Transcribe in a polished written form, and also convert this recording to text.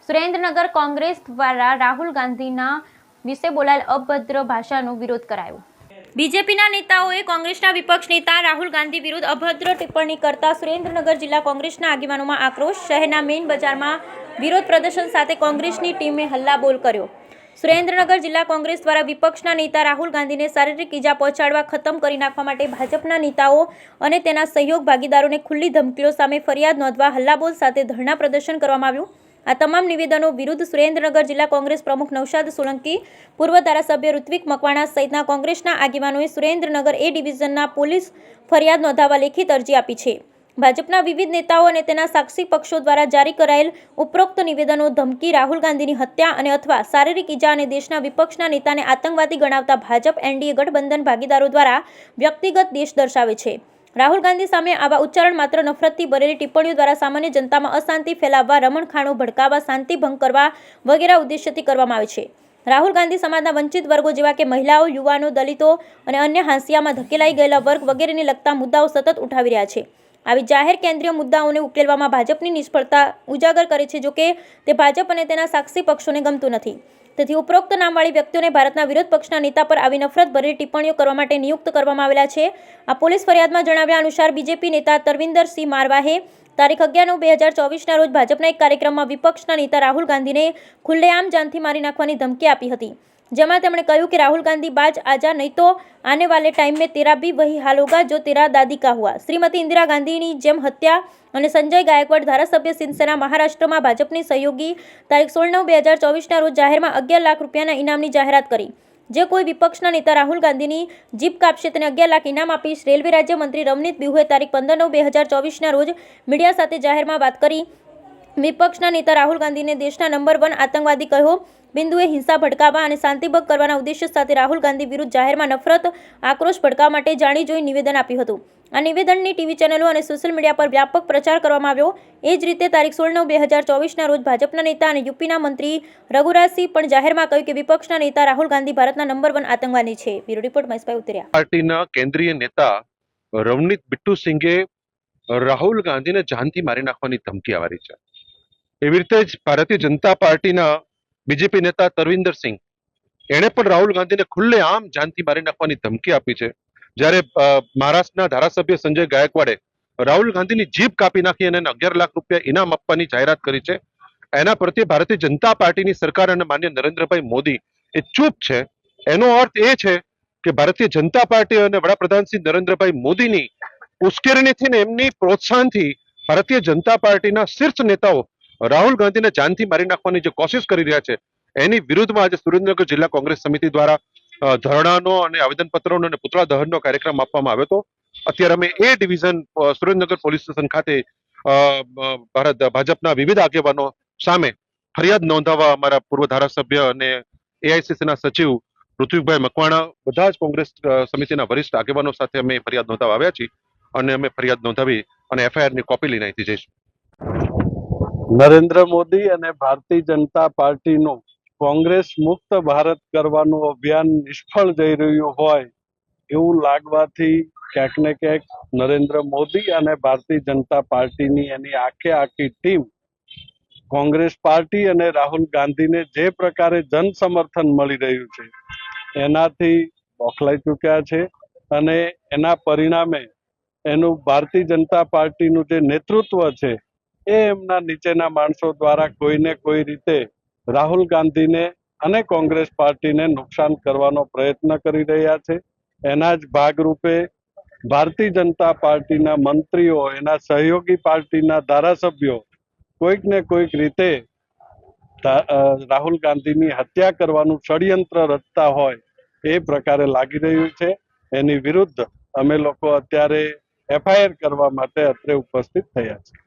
સુરેન્દ્રનગર કોંગ્રેસ દ્વારા રાહુલ ગાંધીના વિશે બોલાયેલ અભદ્ર ભાષાનો વિરોધ કરાયો। બીજેપીના નેતાઓએ કોંગ્રેસના વિપક્ષ નેતા રાહુલ ગાંધી વિરુદ્ધ અભદ્ર ટિપ્પણી કરતા સુરેન્દ્રનગર જિલ્લા કોંગ્રેસના આગેવાનોમાં આક્રોશ। શહેરના મેઇન બજારમાં વિરોધ પ્રદર્શન સાથે કોંગ્રેસની ટીમે હલ્લાબોલ કર્યો। સુરેન્દ્રનગર જિલ્લા કોંગ્રેસ દ્વારા વિપક્ષના નેતા રાહુલ ગાંધીને શારીરિક ઈજા પહોંચાડવા ખતમ કરી નાખવા માટે ભાજપના નેતાઓ અને તેના સહયોગ ભાગીદારોને ખુલ્લી ધમકીઓ સામે ફરિયાદ નોંધવા હલ્લાબોલ સાથે ધરણા પ્રદર્શન કરવામાં આવ્યું। આ તમામ નિવેદનો વિરુદ્ધ સુરેન્દ્રનગર જિલ્લા કોંગ્રેસ પ્રમુખ નૌશાદ સોલંકી, પૂર્વ ધારાસભ્ય ઋત્વિક મકવાણા સહિતના કોંગ્રેસના આગેવાનોએ સુરેન્દ્રનગર એ ડિવિઝનના પોલીસ ફરિયાદ નોંધાવવા લેખિત અરજી આપી છે। ભાજપના વિવિધ નેતાઓ અને તેના સાક્ષી પક્ષો દ્વારા જારી કરાયેલ ઉપરોક્ત નિવેદનો ધમકી, રાહુલ ગાંધીની હત્યા અને અથવા શારીરિક ઈજા અને દેશના વિપક્ષના નેતાને આતંકવાદી ગણાવતા ભાજપ એનડીએ ગઠબંધન ભાગીદારો દ્વારા વ્યક્તિગત દ્વેષ દર્શાવે છે। રાહુલ ગાંધી સામે આવા ઉચ્ચારણ માત્ર નફરતથી ભરેલી ટિપ્પણીઓ દ્વારા સામાન્ય જનતામાં અશાંતિ ફેલાવવા, રમણખાણો ભડકાવવા, શાંતિ ભંગ કરવા વગેરે ઉદ્દેશ્યથી કરવામાં આવે છે। રાહુલ ગાંધી સમાજના વંચિત વર્ગો જેવા કે મહિલાઓ, યુવાનો, દલિતો અને અન્ય હાંસિયામાં ધકેલાઈ ગયેલા વર્ગ વગેરેને લગતા મુદ્દાઓ સતત ઉઠાવી રહ્યા છે। આવી જાહેર કેન્દ્રીય મુદ્દાઓને ઉકેલવામાં ભાજપની નિષ્ફળતા ઉજાગર કરે છે, જોકે તે ભાજપ અને તેના સાક્ષી પક્ષોને ગમતું નથી। તેથી ઉપરોક્ત નામવાળી વ્યક્તિઓને ભારતના વિરોધ પક્ષના નેતા પર આવી નફરત ભરેલી ટિપ્પણીઓ કરવા માટે નિયુક્ત કરવામાં આવેલા છે। આ પોલીસ ફરિયાદમાં જણાવ્યા અનુસાર બીજેપી નેતા તરવિંદરસિંહ મારવાહે તારીખ 11/9/2024ના રોજ ભાજપના એક કાર્યક્રમમાં વિપક્ષના નેતા રાહુલ ગાંધીને ખુલ્લેઆમ જાનથી મારી નાખવાની ધમકી આપી હતી, જેમાં તેમણે કહ્યું કે રાहुल गांधी बाज आजा नहीं तो आने वाले टाइम में तेरा भी वही हाल होगा जो तेरा दादी का हुआ। श्रीमती इंदिरा गांधीની જેમ હત્યા અને સંજય ગાયકવાડ ધારાસભ્ય શિવસેના મહારાષ્ટ્રમાં ભાજપની સહયોગી તારીખ 16/9/2024ના રોજ જાહેરમાં 11 લાખ રૂપિયાના ઇનામની જાહેરાત કરી। જે કોઈ વિપક્ષના નેતા રાહુલ ગાંધીની જીપ કાપશે તેને 11 લાખ ઇનામ આપીશ। રેલવે રાજ્યમંત્રી રવનીત બિહુએ તારીખ 15/9/2024ના રોજ મીડિયા સાથે જાહેરમાં વાત કરી વિપક્ષના નેતા રાહુલ ગાંધીને દેશના નંબર 1 આતંકવાદી કહ્યો। બિંદુએ હિંસા ભડકાવવા અને શાંતિભંગ કરવાના ઉદ્દેશ્ય સાથે રાહુલ ગાંધી વિરુદ્ધ જાહેરમાં નફરત, આક્રોશ ભડકાવવા માટે જાણી જોઈ નિવેદન આપ્યું હતું। આ નિવેદનની ટીવી ચેનલો અને સોશિયલ મીડિયા પર વ્યાપક પ્રચાર કરવામાં આવ્યો। એ જ રીતે તારીખ 16/9/2024ના રોજ ભાજપના નેતા અને યુપીના મંત્રી રઘુરાજસિંહ પણ જાહેરમાં કહ્યું કે વિપક્ષના નેતા રાહુલ ગાંધી ભારતના નંબર 1 આતંકવાદી છે। બ્યુરો રિપોર્ટ મહેશભાઈ ઉતરિયા। પાર્ટીના કેન્દ્રીય નેતા રવનીત બિટ્ટુ સિંઘે રાહુલ ગાંધીને જાનથી મારી નાખવાની ધમકી આપી છે। એવી રીતે જ ભારતીય જનતા પાર્ટીના બીજેપી નેતા તરવિંદરસિંહ એણે પણ રાહુલ ગાંધીને ખુલ્લેઆમ જાનથી મારી નાખવાની ધમકી આપી છે। જ્યારે મહારાષ્ટ્રના ધારાસભ્ય સંજય ગાયકવાડે રાહુલ ગાંધીની જીભ કાપી નાખી અને 11 લાખ રૂપિયા ઇનામ આપવાની જાહેરાત કરી છે। એના પ્રત્યે ભારતીય જનતા પાર્ટીની સરકાર અને માન્ય નરેન્દ્રભાઈ મોદી એ ચૂપ છે। એનો અર્થ એ છે કે ભારતીય જનતા પાર્ટી અને વડાપ્રધાન શ્રી નરેન્દ્રભાઈ મોદીની ઉશ્કેરણીથી ને એમની પ્રોત્સાહનથી ભારતીય જનતા પાર્ટીના શીર્ષ નેતાઓ રાહુલ ગાંધીને જાનથી મારી નાખવાની જે કોશિશ કરી રહ્યા છે એની વિરુદ્ધમાં આજે સુરેન્દ્રનગર જિલ્લા કોંગ્રેસ સમિતિ દ્વારા ધરણાનો અને આવેદનપત્રોનો અને પુતળા દહનનો કાર્યક્રમ આપવામાં આવ્યો હતો। અત્યારે અમે એ ડિવિઝન સુરેન્દ્રનગર પોલીસ સ્ટેશન ખાતે ભાજપના વિવિધ આગેવાનો સામે ફરિયાદ નોંધાવવા અમારા પૂર્વ ધારાસભ્ય અને એઆઈસીસીના સચિવ ઋત્વિકભાઈ મકવાણા બધા જ કોંગ્રેસ સમિતિના વરિષ્ઠ આગેવાનો સાથે અમે ફરિયાદ નોંધાવવા આવ્યા છીએ અને અમે ફરિયાદ નોંધાવી અને એફઆઈઆરની કોપી લઈને અહીંથી જઈશું। નરેન્દ્ર મોદી અને ભારતીય જનતા પાર્ટીનું કોંગ્રેસ મુક્ત ભારત કરવાનું અભિયાન નિષ્ફળ જઈ રહ્યું હોય એવું લાગવાથી ક્યાંક ને ક્યાંક નરેન્દ્ર મોદી અને ભારતીય જનતા પાર્ટીની એની આખી ટીમ કોંગ્રેસ પાર્ટી અને રાહુલ ગાંધીને જે પ્રકારે જન સમર્થન મળી રહ્યું છે એનાથી બોખલાઈ ચૂક્યા છે અને એના પરિણામે એનું ભારતીય જનતા પાર્ટીનું જે નેતૃત્વ છે એ એમના નીચેના માણસો દ્વારા કોઈને કોઈ રીતે રાહુલ ગાંધીને અને કોંગ્રેસ પાર્ટીને નુકસાન કરવાનો પ્રયત્ન કરી રહ્યા છે। એના જ ભાગરૂપે ભારતીય જનતા પાર્ટીના મંત્રીઓ, એના સહયોગી પાર્ટીના ધારાસભ્યો કોઈક ને કોઈક રીતે રાહુલ ગાંધીની હત્યા કરવાનું ષડયંત્ર રચતા હોય એ પ્રકારે લાગી રહ્યું છે। એની વિરુદ્ધ અમે લોકો અત્યારે એફઆઈઆર કરવા માટે અત્રે ઉપસ્થિત થયા છે।